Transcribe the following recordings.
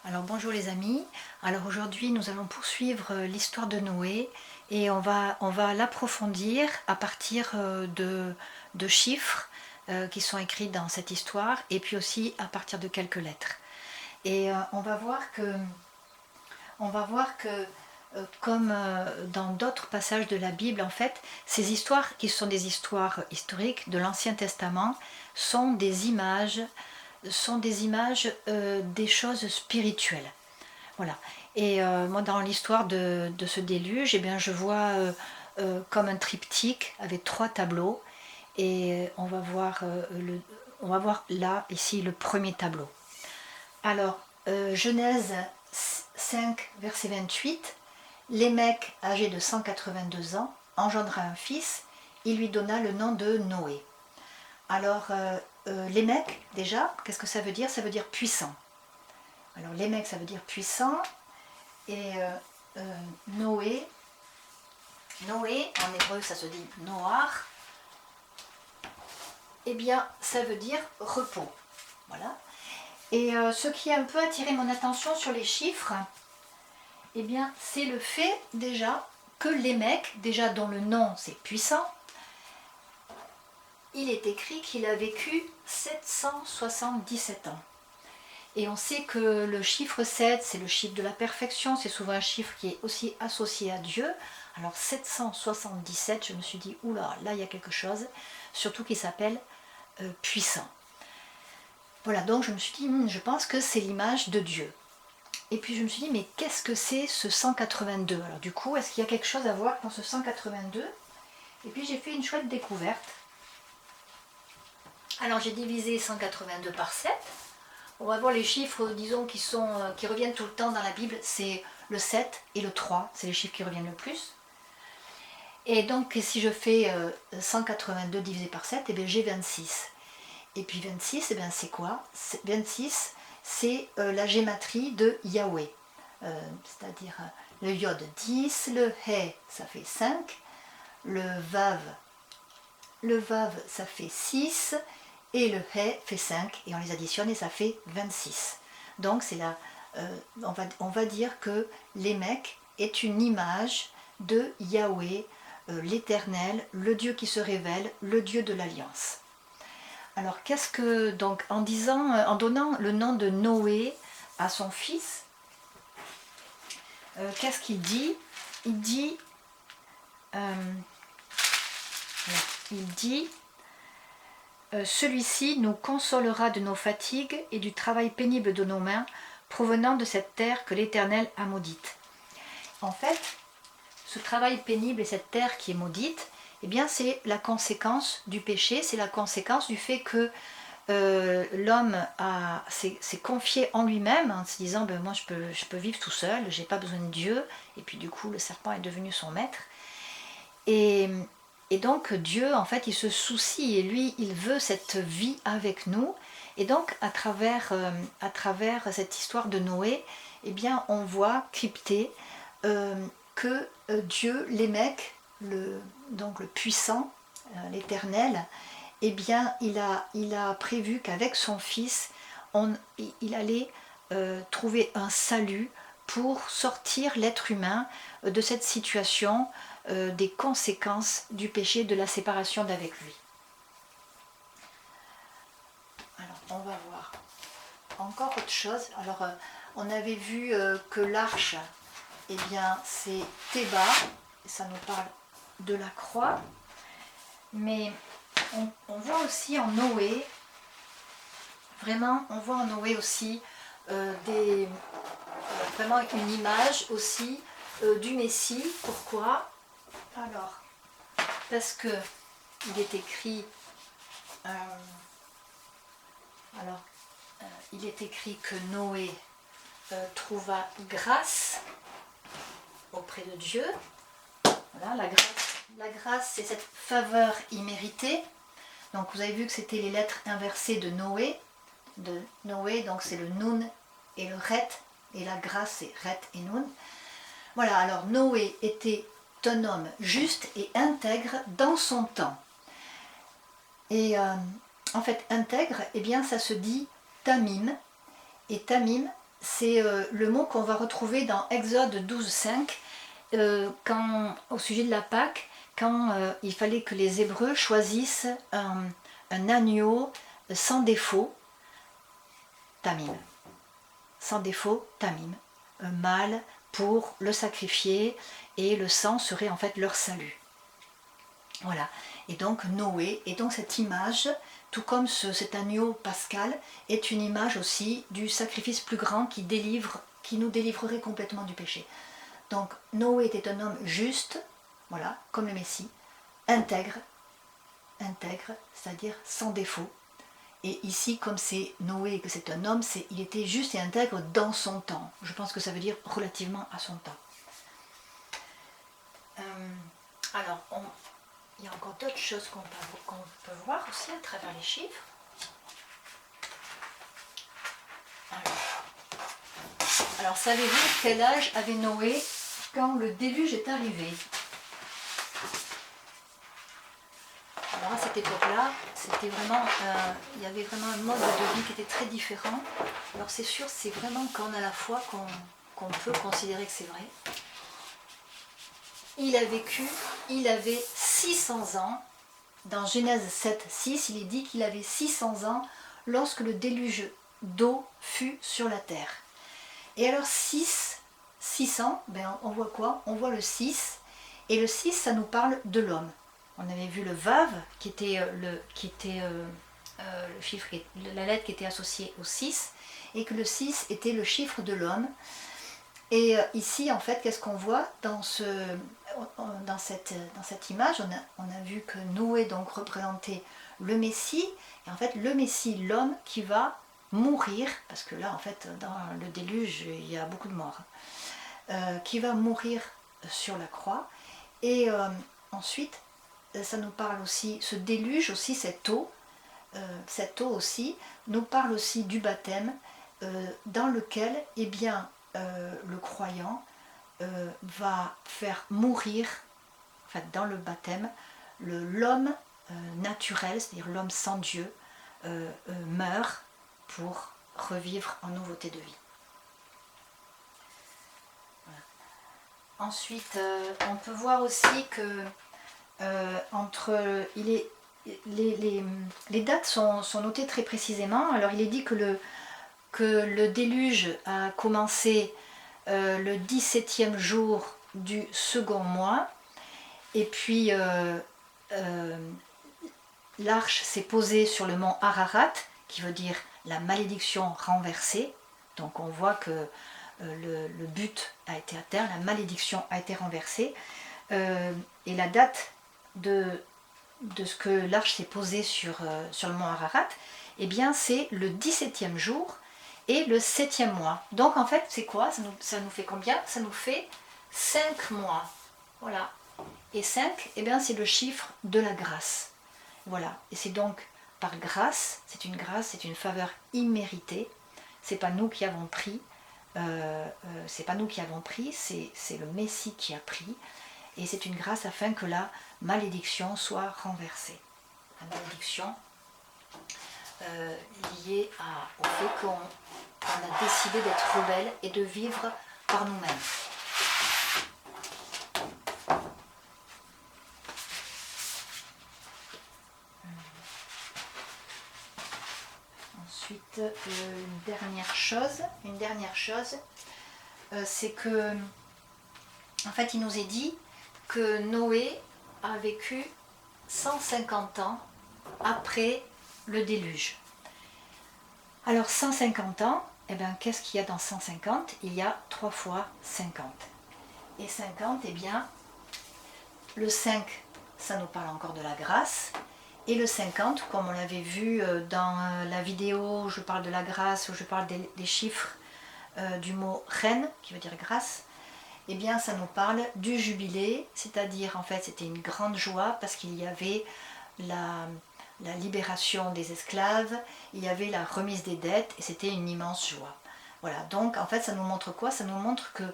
Alors bonjour les amis, alors aujourd'hui nous allons poursuivre l'histoire de Noé et on va l'approfondir à partir de chiffres qui sont écrits dans cette histoire et puis aussi à partir de quelques lettres. Et on va voir que comme dans d'autres passages de la Bible, en fait, ces histoires qui sont des histoires historiques de l'Ancien Testament sont des images des choses spirituelles. Voilà. Et moi, dans l'histoire de ce déluge, eh bien, je vois comme un triptyque avec 3 tableaux. Et on va voir là, ici, le premier tableau. Alors, Genèse 5, verset 28, Lémec, âgé de 182 ans, engendra un fils, il lui donna le nom de Noé. Alors, Lémec, déjà, qu'est-ce que ça veut dire? Ça veut dire puissant. Alors, Lémec, ça veut dire puissant, et Noé, en hébreu, ça se dit Noach, eh bien, ça veut dire repos. Voilà. Et ce qui a un peu attiré mon attention sur les chiffres, eh bien, c'est le fait déjà que Lémec, déjà dont le nom c'est puissant, il est écrit qu'il a vécu 777 ans. Et on sait que le chiffre 7, c'est le chiffre de la perfection, c'est souvent un chiffre qui est aussi associé à Dieu. Alors 777, je me suis dit, oula, là il y a quelque chose, surtout qui s'appelle puissant. Voilà, donc je me suis dit, je pense que c'est l'image de Dieu. Et puis je me suis dit, mais qu'est-ce que c'est ce 182? Alors du coup, est-ce qu'il y a quelque chose à voir dans ce 182? Et puis j'ai fait une chouette découverte. Alors j'ai divisé 182 par 7. On va voir les chiffres, disons, qui reviennent tout le temps dans la Bible, c'est le 7 et le 3, c'est les chiffres qui reviennent le plus. Et donc si je fais 182 divisé par 7, eh bien j'ai 26. Et puis 26, eh bien c'est quoi? 26, c'est la gématrie de Yahweh. C'est-à-dire le yod 10, le he ça fait 5, le vav ça fait 6, et le he fait 5, et on les additionne et ça fait 26. Donc c'est on va dire que Lémec est une image de Yahweh, l'Éternel, le Dieu qui se révèle, le Dieu de l'Alliance. Alors qu'est-ce que, donc en donnant le nom de Noé à son fils, qu'est-ce qu'il dit? Il dit celui-ci nous consolera de nos fatigues et du travail pénible de nos mains provenant de cette terre que l'Éternel a maudite. En fait, ce travail pénible et cette terre qui est maudite, eh bien c'est la conséquence du péché, c'est la conséquence du fait que l'homme s'est confié en lui-même en se disant moi je peux vivre tout seul, j'ai pas besoin de Dieu, et puis du coup le serpent est devenu son maître. Et donc Dieu, en fait, il se soucie et lui, il veut cette vie avec nous. Et donc, à travers cette histoire de Noé, eh bien, on voit crypté que Dieu, Lémec, donc le puissant, l'Éternel, eh bien, il a prévu qu'avec son fils, il allait trouver un salut pour sortir l'être humain de cette situation, des conséquences du péché, de la séparation d'avec lui. Alors, on va voir encore autre chose. Alors, on avait vu que l'arche, eh bien, c'est Théba, ça nous parle de la croix, mais on voit aussi en Noé, vraiment, on voit en Noé aussi vraiment une image aussi du Messie. Pourquoi? Alors, parce que il est écrit, il est écrit que Noé trouva grâce auprès de Dieu. Voilà, la grâce, c'est cette faveur imméritée. Donc vous avez vu que c'était les lettres inversées de Noé. Donc c'est le Nun et le Ret, et la grâce c'est Ret et Nun. Voilà, alors Noé était un homme juste et intègre dans son temps. Et en fait, intègre, eh bien ça se dit tamim, et tamim, c'est le mot qu'on va retrouver dans Exode 12,5, au sujet de la Pâque, quand il fallait que les Hébreux choisissent un agneau sans défaut, tamim. Sans défaut, tamim. Un mâle pour le sacrifier, et le sang serait en fait leur salut. Voilà. Et donc Noé, et donc cette image, tout comme cet agneau pascal, est une image aussi du sacrifice plus grand qui nous délivrerait complètement du péché. Donc Noé était un homme juste, voilà, comme le Messie, intègre, c'est-à-dire sans défaut. Et ici, comme c'est Noé et que c'est un homme, il était juste et intègre dans son temps. Je pense que ça veut dire relativement à son temps. Alors, il y a encore d'autres choses qu'on peut voir aussi à travers les chiffres. Alors savez-vous quel âge avait Noé quand le déluge est arrivé? Alors à cette époque-là, c'était vraiment, il y avait vraiment un mode de vie qui était très différent. Alors c'est sûr, c'est vraiment quand on a la foi qu'on peut considérer que c'est vrai. Il avait 600 ans. Dans Genèse 7, 6, il est dit qu'il avait 600 ans lorsque le déluge d'eau fut sur la terre. Et alors 600, ben on voit quoi? On voit le 6, et le 6, ça nous parle de l'homme. On avait vu le Vav, qui était le chiffre, la lettre qui était associée au 6, et que le 6 était le chiffre de l'homme. Et ici, en fait, qu'est-ce qu'on voit dans cette image? On a vu que Noé donc représentait le Messie, et en fait le Messie, l'homme qui va mourir, parce que là en fait dans le déluge il y a beaucoup de morts, qui va mourir sur la croix. Et ensuite ça nous parle aussi, ce déluge aussi, cette eau aussi nous parle aussi du baptême, dans lequel eh bien, le croyant va faire mourir, en fait, dans le baptême, l'homme naturel, c'est-à-dire l'homme sans Dieu, meurt pour revivre en nouveauté de vie. Voilà. Ensuite, on peut voir aussi que les dates sont notées très précisément. Alors il est dit que le déluge a commencé le 17e jour du second mois, et puis l'arche s'est posée sur le mont Ararat, qui veut dire la malédiction renversée. Donc on voit que le but a été atteint, la malédiction a été renversée, et la date de ce que l'arche s'est posée sur le mont Ararat, eh bien c'est le 17e jour et le 7e mois. Donc en fait c'est quoi? Ça nous fait combien? Ça nous fait 5 mois. Voilà. Et 5, eh bien c'est le chiffre de la grâce. Voilà. Et c'est donc par grâce, c'est une faveur imméritée. C'est pas nous qui avons pris, c'est le Messie qui a pris. Et c'est une grâce afin que la malédiction soit renversée. La malédiction liée au fait qu'on a décidé d'être rebelle et de vivre par nous-mêmes. Ensuite, une dernière chose, c'est que, en fait, il nous est dit que Noé a vécu 150 ans après le déluge. Alors 150 ans, eh bien, qu'est-ce qu'il y a dans 150? Il y a 3 fois 50. Et 50, eh bien, le 5, ça nous parle encore de la grâce. Et le 50, comme on l'avait vu dans la vidéo où je parle de la grâce, où je parle des chiffres du mot reine, qui veut dire grâce, eh bien ça nous parle du jubilé, c'est-à-dire en fait c'était une grande joie parce qu'il y avait la libération des esclaves, il y avait la remise des dettes et c'était une immense joie. Voilà, donc en fait ça nous montre quoi? Ça nous montre que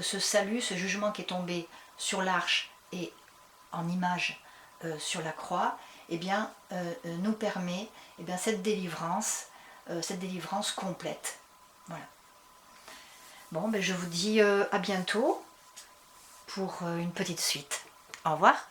ce salut, ce jugement qui est tombé sur l'arche et en image sur la croix, eh bien, nous permet cette délivrance complète. Voilà. Bon, ben, je vous dis à bientôt pour une petite suite. Au revoir.